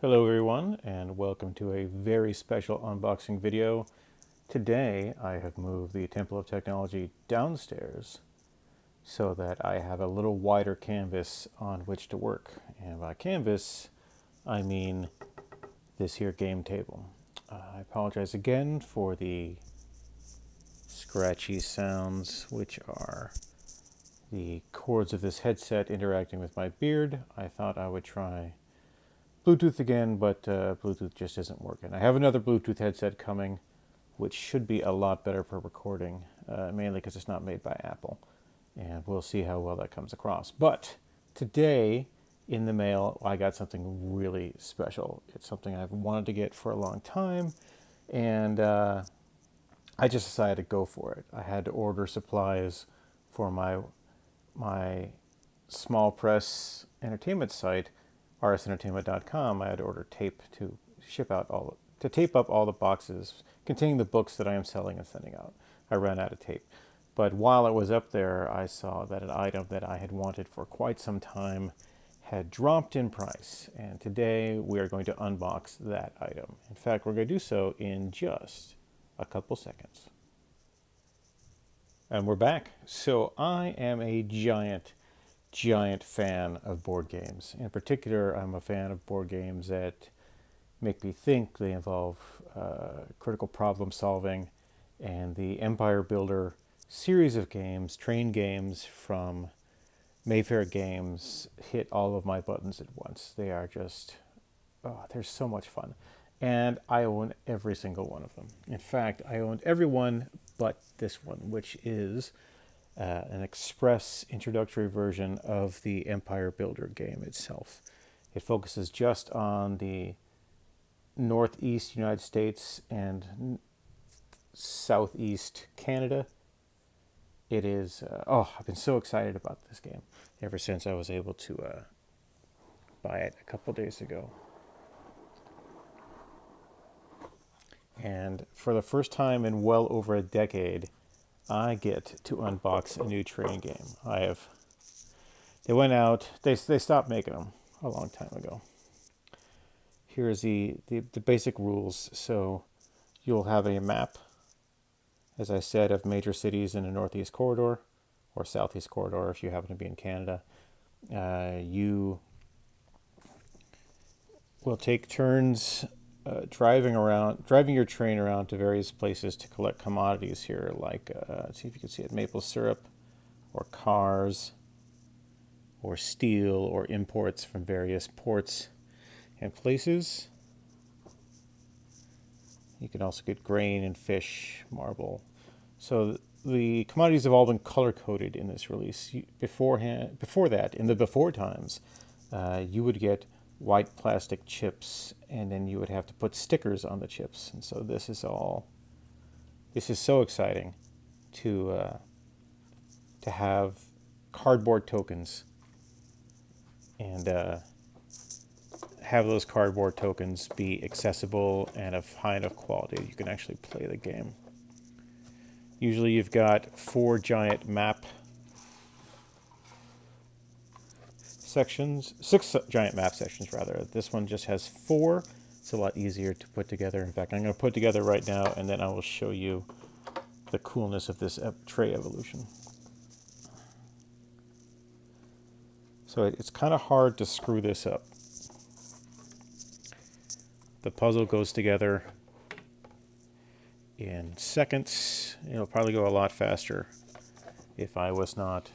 Hello everyone, and welcome to a very special unboxing video. Today I have moved the Temple of Technology downstairs so that I have a little wider canvas on which to work. And by canvas, I mean this here game table. I apologize again for the scratchy sounds, which are the cords of this headset interacting with my beard. I thought I would try Bluetooth again, but Bluetooth just isn't working. I have another Bluetooth headset coming, which should be a lot better for recording, mainly because it's not made by Apple. And we'll see how well that comes across. But today, in the mail, I got something really special. It's something I've wanted to get for a long time, and I just decided to go for it. I had to order supplies for my small press entertainment site, rsentertainment.com. I had to order tape to tape up all the boxes containing the books that I am selling and sending out. I ran out of tape. But while it was up there, I saw that an item that I had wanted for quite some time had dropped in price. And today we are going to unbox that item. In fact, we're going to do so in just a couple seconds. And we're back. So I am a giant fan of board games. In particular, I'm a fan of board games that make me think. They involve critical problem solving, and the Empire Builder series of games, train games from Mayfair Games, hit all of my buttons at once. They are just, they're so much fun. And I own every single one of them. In fact, I owned every one but this one, which is an express introductory version of the Empire Builder game itself. It focuses just on the Northeast United States and Southeast Canada. It is, I've been so excited about this game ever since I was able to buy it a couple days ago. And for the first time in well over a decade, I get to unbox a new train game. They went out, they stopped making them a long time ago. Here's the basic rules. So you'll have a map, as I said, of major cities in the Northeast Corridor or Southeast Corridor if you happen to be in Canada. You will take turns driving your train around to various places to collect commodities here, like, see if you can see it, maple syrup, or cars, or steel, or imports from various ports and places. You can also get grain and fish, marble. So the commodities have all been color-coded in this release. Before that, in the before times, you would get white plastic chips, and then you would have to put stickers on the chips. And so this is so exciting to have cardboard tokens and have those cardboard tokens be accessible and of high enough quality you can actually play the game. Usually you've got six giant map sections rather. This one just has 4. It's a lot easier to put together. In fact, I'm going to put together right now, and then I will show you the coolness of this tray evolution. So it's kind of hard to screw this up. The puzzle goes together in seconds. It'll probably go a lot faster if I was not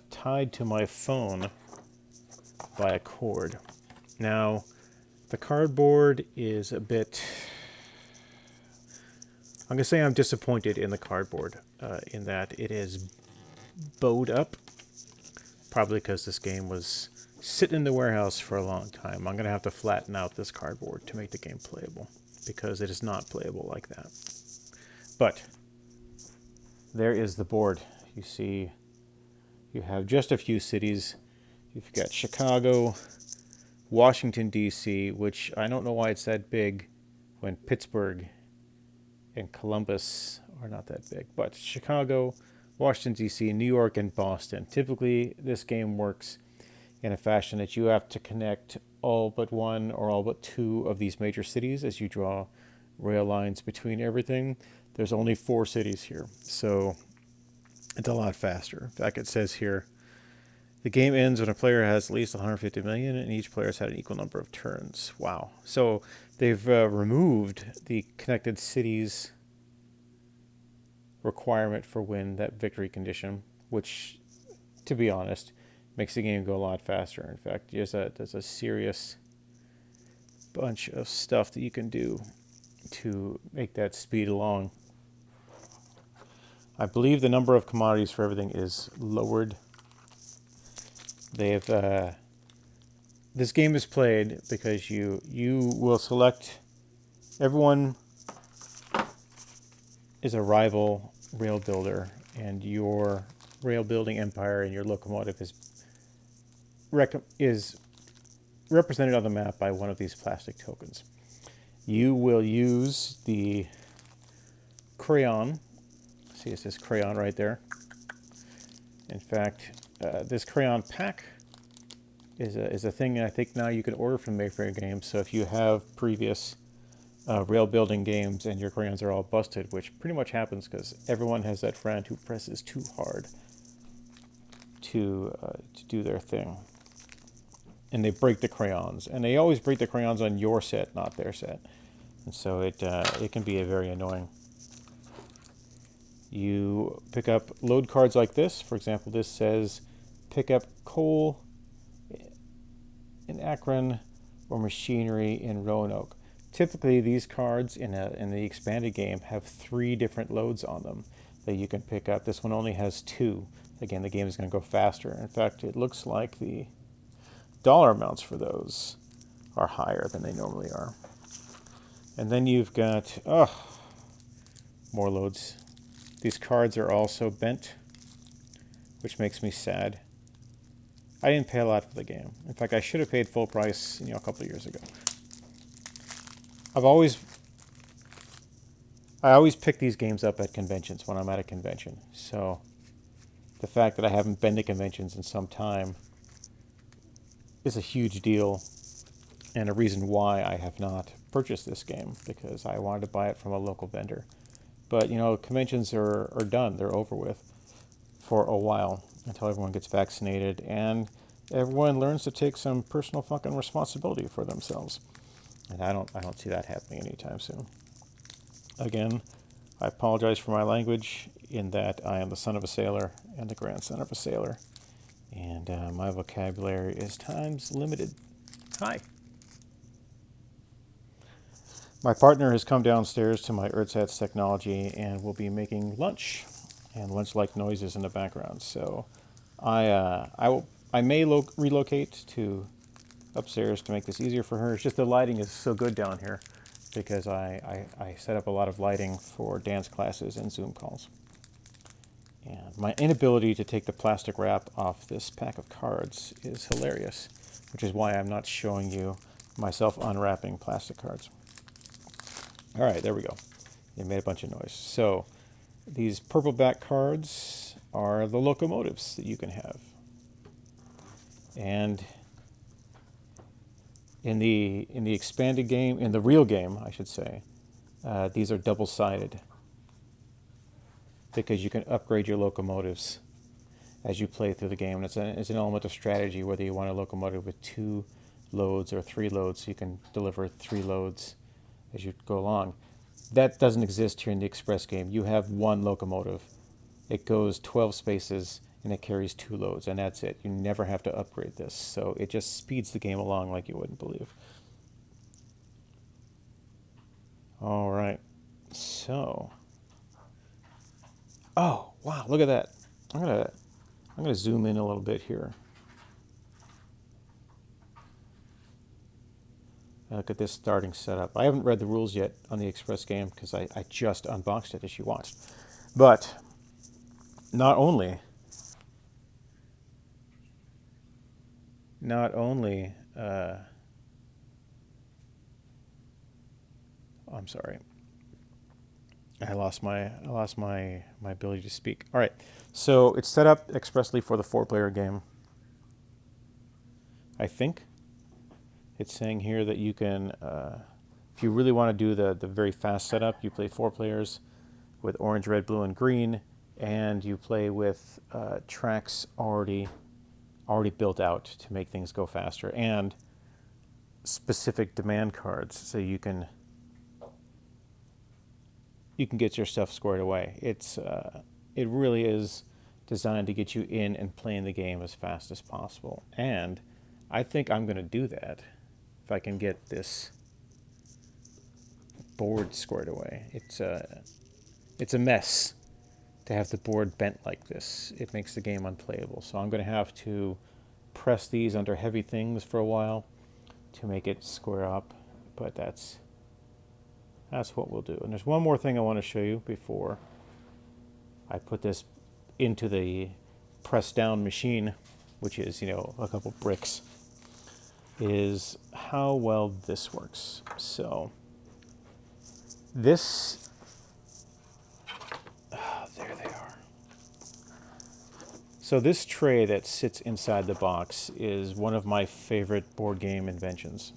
tied to my phone by a cord. Now, the cardboard is a bit... I'm going to say I'm disappointed in the cardboard in that it is bowed up, probably because this game was sitting in the warehouse for a long time. I'm going to have to flatten out this cardboard to make the game playable, because it is not playable like that. But there is the board. You see, you have just a few cities. You've got Chicago, Washington, D.C., which I don't know why it's that big when Pittsburgh and Columbus are not that big. But Chicago, Washington, D.C., New York, and Boston. Typically, this game works in a fashion that you have to connect all but one or all but two of these major cities as you draw rail lines between everything. There's only 4 cities here, so it's a lot faster. In fact, it says here, the game ends when a player has at least 150 million and each player has had an equal number of turns. Wow. So they've removed the connected cities requirement for win, that victory condition, which, to be honest, makes the game go a lot faster. In fact, there's a serious bunch of stuff that you can do to make that speed along. I believe the number of commodities for everything is lowered. They've this game is played because you will select, everyone is a rival rail builder, and your rail building empire and your locomotive is represented on the map by one of these plastic tokens. You will use the crayon. See, it says crayon right there. In fact, this crayon pack is a thing I think now you can order from Mayfair Games. So if you have previous rail building games and your crayons are all busted, which pretty much happens because everyone has that friend who presses too hard to do their thing, and they break the crayons, and they always break the crayons on your set, not their set, and so it can be very annoying. You pick up load cards like this. For example, this says pick up coal in Akron or machinery in Roanoke. Typically, these cards in the expanded game have 3 different loads on them that you can pick up. This one only has 2. Again, the game is going to go faster. In fact, it looks like the dollar amounts for those are higher than they normally are. And then you've got more loads. These cards are also bent, which makes me sad. I didn't pay a lot for the game. In fact, I should have paid full price, a couple of years ago. I always pick these games up at conventions when I'm at a convention. So the fact that I haven't been to conventions in some time is a huge deal, and a reason why I have not purchased this game, because I wanted to buy it from a local vendor. But, conventions are done. They're over with for a while until everyone gets vaccinated and everyone learns to take some personal fucking responsibility for themselves. And I don't see that happening anytime soon. Again, I apologize for my language in that I am the son of a sailor and the grandson of a sailor. And my vocabulary is times limited. Hi. My partner has come downstairs to my Earthsats technology and will be making lunch and lunch-like noises in the background. So I may relocate to upstairs to make this easier for her. It's just the lighting is so good down here because I set up a lot of lighting for dance classes and Zoom calls. And my inability to take the plastic wrap off this pack of cards is hilarious, which is why I'm not showing you myself unwrapping plastic cards. All right, there we go. They made a bunch of noise. So these purple back cards are the locomotives that you can have. And in the expanded game, in the real game, I should say, these are double-sided because you can upgrade your locomotives as you play through the game. And it's an element of strategy, whether you want a locomotive with 2 loads or 3 loads, so you can deliver 3 loads as you go along. That doesn't exist here in the Express game. You have 1 locomotive. It goes 12 spaces and it carries 2 loads, and that's it. You never have to upgrade this, so it just speeds the game along like you wouldn't believe. All right, so, oh wow, look at that. I'm gonna zoom in a little bit here. Look at this starting setup. I haven't read the rules yet on the Express game because I just unboxed it as you watched. But not only I'm sorry. I lost my ability to speak. All right. So it's set up expressly for the 4-player game, I think. It's saying here that you can, if you really want to do the very fast setup, you play 4 players with orange, red, blue, and green, and you play with tracks already built out to make things go faster, and specific demand cards, so you can get your stuff squared away. It really is designed to get you in and playing the game as fast as possible. And I think I'm going to do that if I can get this board squared away. It's a mess to have the board bent like this. It makes the game unplayable. So I'm going to have to press these under heavy things for a while to make it square up. But that's what we'll do. And there's one more thing I want to show you before I put this into the press down machine, which is, a couple bricks, is how well this works. So this, there they are. So this tray that sits inside the box is one of my favorite board game inventions,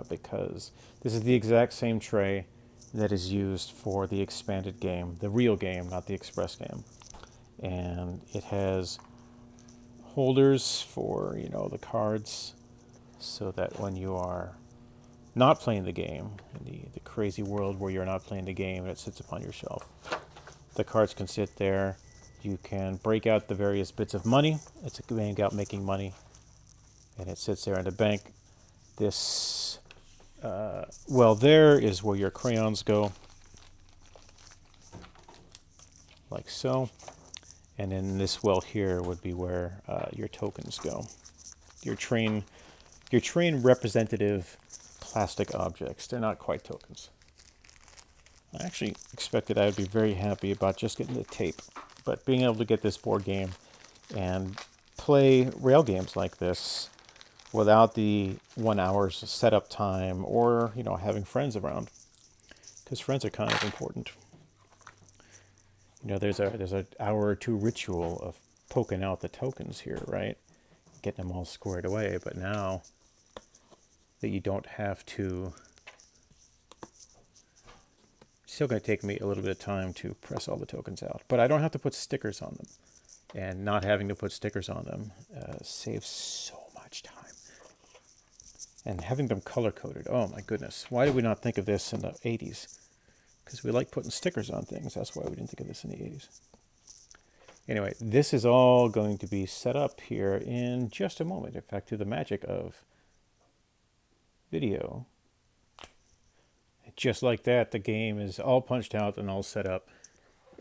because this is the exact same tray that is used for the expanded game, the real game, not the express game. And it has holders for, the cards, so that when you are not playing the game, in the crazy world where you're not playing the game and it sits upon your shelf, the cards can sit there. You can break out the various bits of money. It's a bank out making money, and it sits there in the bank. This, there is where your crayons go, like so. And then this well here would be where your tokens go. Your train representative plastic objects. They're not quite tokens. I actually expected I would be very happy about just getting the tape, but being able to get this board game and play rail games like this without the 1 hour's setup time, or having friends around, because friends are kind of important. There's an hour or two ritual of poking out the tokens here, right? Getting them all squared away. But now that you don't have to, it's still going to take me a little bit of time to press all the tokens out. But I don't have to put stickers on them. And not having to put stickers on them saves so much time. And having them color-coded, oh my goodness. Why did we not think of this in the 80s? Because we like putting stickers on things. That's why we didn't think of this in the 80s. Anyway, this is all going to be set up here in just a moment. In fact, through the magic of video, just like that, the game is all punched out and all set up.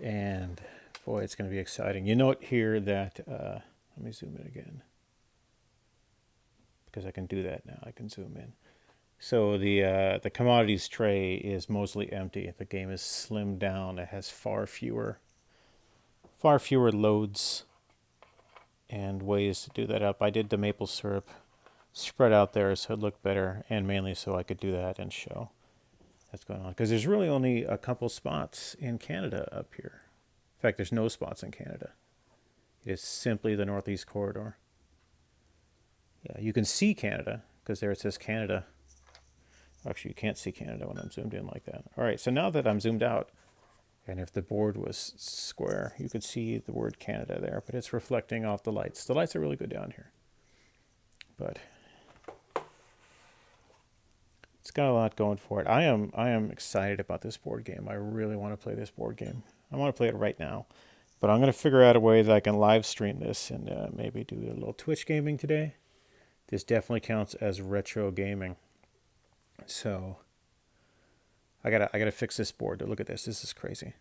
And boy, it's going to be exciting. You note here that, let me zoom in again, because I can do that now. I can zoom in. So the commodities tray is mostly empty. The game is slimmed down. It has far fewer loads and ways to do that up. I did the maple syrup spread out there so it looked better, and mainly so I could do that and show what's going on. Because there's really only a couple spots in Canada up here. In fact, there's no spots in Canada. It is simply the Northeast Corridor. Yeah, you can see Canada, because there it says Canada. Actually, you can't see Canada when I'm zoomed in like that. All right, so now that I'm zoomed out, and if the board was square, you could see the word Canada there, but it's reflecting off the lights. The lights are really good down here. But it's got a lot going for it. I am excited about this board game. I really want to play this board game. I want to play it right now. But I'm going to figure out a way that I can live stream this and maybe do a little Twitch gaming today. This definitely counts as retro gaming. So I gotta fix this board. Look at this. This is crazy.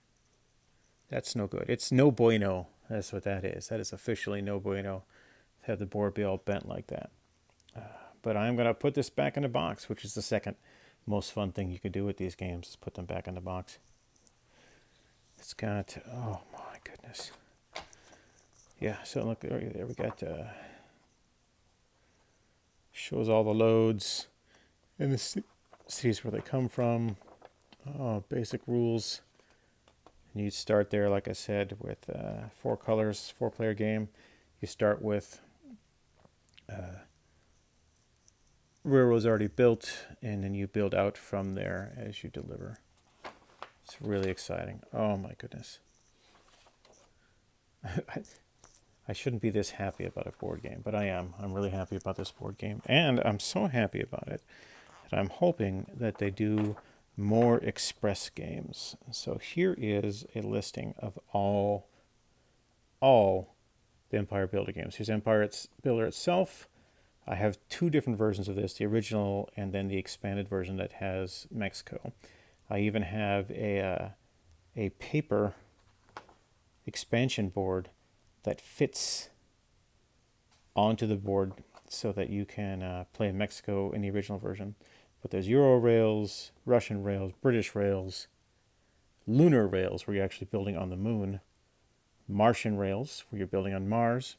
That's no good. It's no bueno. That's what that is. That is officially no bueno. Have the board be all bent like that. But I'm gonna put this back in the box, which is the second most fun thing you could do with these games, is put them back in the box. It's got, oh my goodness. Yeah. So look there. We got shows all the loads and the cities where they come from. Oh, basic rules. And you start there, like I said, with 4 colors, 4-player game. You start with railroad's already built, and then you build out from there as you deliver. It's really exciting. Oh my goodness. I shouldn't be this happy about a board game, but I am. I'm really happy about this board game, and I'm so happy about it that I'm hoping that they do more express games. So here is a listing of all the Empire Builder games. Here's Empire Builder itself. I have two different versions of this, the original and then the expanded version that has Mexico. I even have a paper expansion board that fits onto the board so that you can play Mexico in the original version. But there's Euro rails, Russian rails, British rails, lunar rails where you're actually building on the moon, Martian rails where you're building on Mars,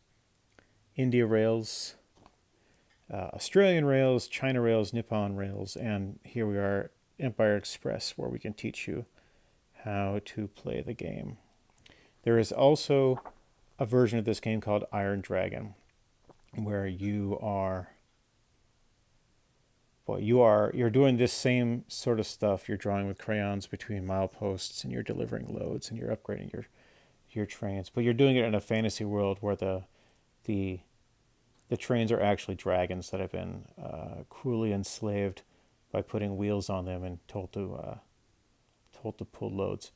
India rails, Australian rails, China rails, Nippon rails, and here we are, Empire Express, where we can teach you how to play the game. There is also a version of this game called Iron Dragon, where you're doing this same sort of stuff. You're drawing with crayons between mileposts, and you're delivering loads, and you're upgrading your trains. But you're doing it in a fantasy world where the trains are actually dragons that have been cruelly enslaved by putting wheels on them and told to pull loads.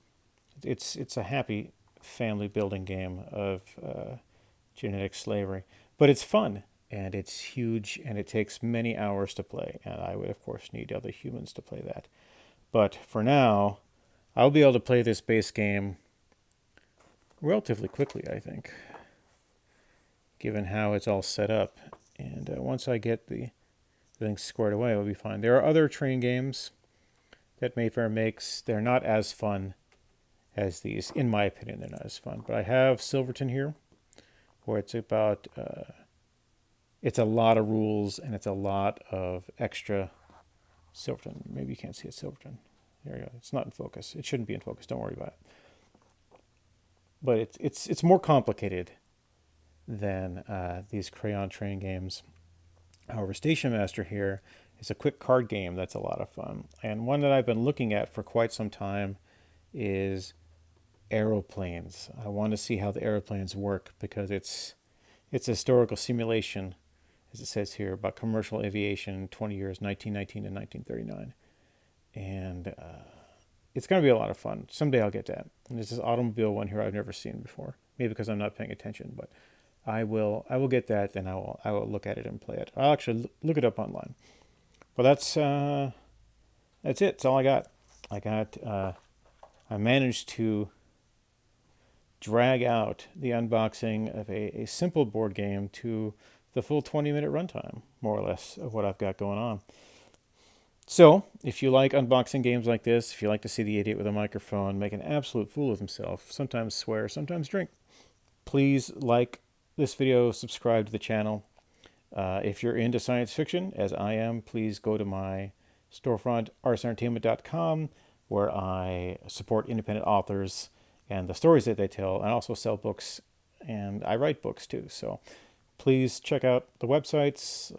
It's a happy family building game of genetic slavery, but it's fun and it's huge and it takes many hours to play, and I would of course need other humans to play that. But for now, I'll be able to play this base game relatively quickly, I think, given how it's all set up. And once I get the things squared away, it'll be fine. There are other train games that Mayfair makes. They're not as fun as these. In my opinion, they're not as fun. But I have Silverton here, where it's about, it's a lot of rules and it's a lot of extra. Silverton, maybe you can't see it, Silverton. There you go. It's not in focus. It shouldn't be in focus. Don't worry about it. But it's more complicated than these crayon train games. However, Station Master here is a quick card game that's a lot of fun. And one that I've been looking at for quite some time is aeroplanes. I want to see how the aeroplanes work because it's a historical simulation, as it says here, about commercial aviation, 20 years, 1919 and 1939. And it's going to be a lot of fun. Someday I'll get that. And there's this automobile one here I've never seen before. Maybe because I'm not paying attention, but I will get that, and I will look at it and play it. I'll actually look it up online. But that's it. That's all I got. I managed to drag out the unboxing of a simple board game to the full 20-minute runtime, more or less, of what I've got going on. So, if you like unboxing games like this, if you like to see the idiot with a microphone make an absolute fool of himself, sometimes swear, sometimes drink, please like this video, subscribe to the channel. If you're into science fiction, as I am, please go to my storefront, arsentertainment.com, where I support independent authors and the stories that they tell. I also sell books, and I write books too. So please check out the websites.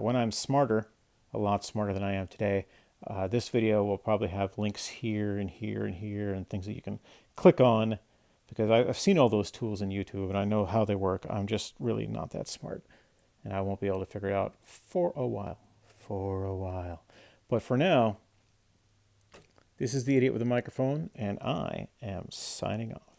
When I'm smarter, a lot smarter than I am today, this video will probably have links here and here and here and things that you can click on, because I've seen all those tools in YouTube and I know how they work. I'm just really not that smart, and I won't be able to figure it out for a while. But for now, this is the idiot with a microphone, and I am signing off.